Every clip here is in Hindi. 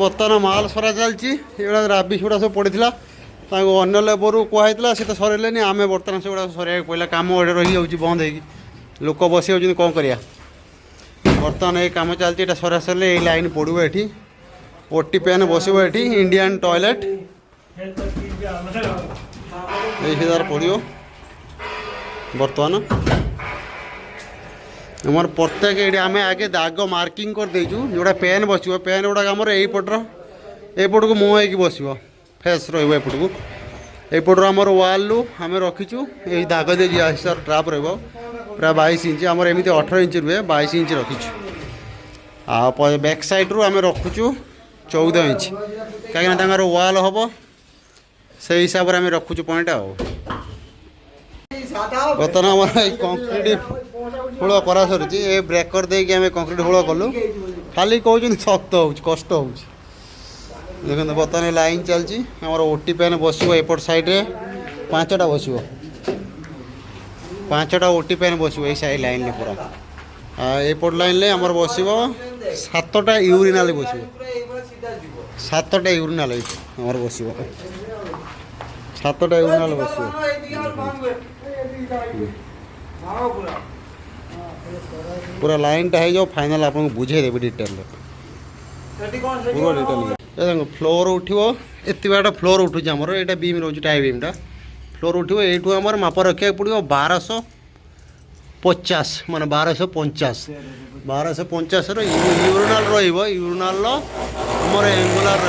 बर्तमान माल सरा चलती राबी सेगुड़ा सब पड़ा अन्य लेबर कहला सी तो सरले आम बर्तमान से गुड़ा सर पड़ा कम रही जाऊँगी बंद हो लोक बस कौन करा बर्तमान ये कम चलती सरा सरले ये लाइन पड़ो ये ओटी पैन बस ये इंडियन टॉयलेट ये पड़ो बर्तमान आमर प्रत्येक ये आम आगे दाग मार्किंग कर देचु जोड़ा पेन बस पेन गुड़ा आमर यपटर एपट को मुँह हो बस फेस रपट को एपटर आमर वाल आम रखीचु ये दाग दे सर ट्राप पूरा 22 इंच आमर एमती 18 इंच रुए 22 इंच रखीचु आ बैक साइड रू आम रखुचु 14 इंच कहीं वाल हम से हिसाब से आम रखुचु पॉइंट आ बर्तमान आम कंक्रीट होल करा सर ये ब्रेकर देके आम कंक्रीट होल कलु खाली कहते शक्त हो कष्ट हो देखो बर्तमान लाइन चलती आम ओटी पैन बस एपट सैड्रे 5टा बस 5टा ओटी पैन बस साइड लाइन में पूरा एपट लाइन आमर बस 7टा यूरिनाल बस 7टा यूरिनाल आमर बस 7टा यूरिनाल बस पूरा लाइन टा है जो फाइनल आपको बुझे देवी डिटेल पूरा डिटेल देखो फ्लोर उठो एत बाट फ्लोर उठुचे आमर यहाँ बीम रोज टाई बीमटा फ्लोर उठो यू आम माप रखा पड़ो 1250 मान 1250 1250 यूरिनाल यूरिनाल आमर एंगुलर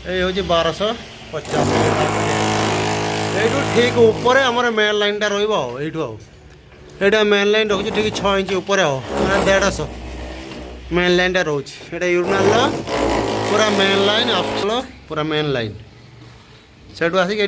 1250 ये ठीक ऊपर आमर मेन लाइन टा रही मेन लाइन रखुच्छे ठीक 6 इंच ऊपर मैंने 150 मेन लाइन टा रोच ये यूरिनाल पूरा मेन लाइन पूरा मेन लाइन से आसिक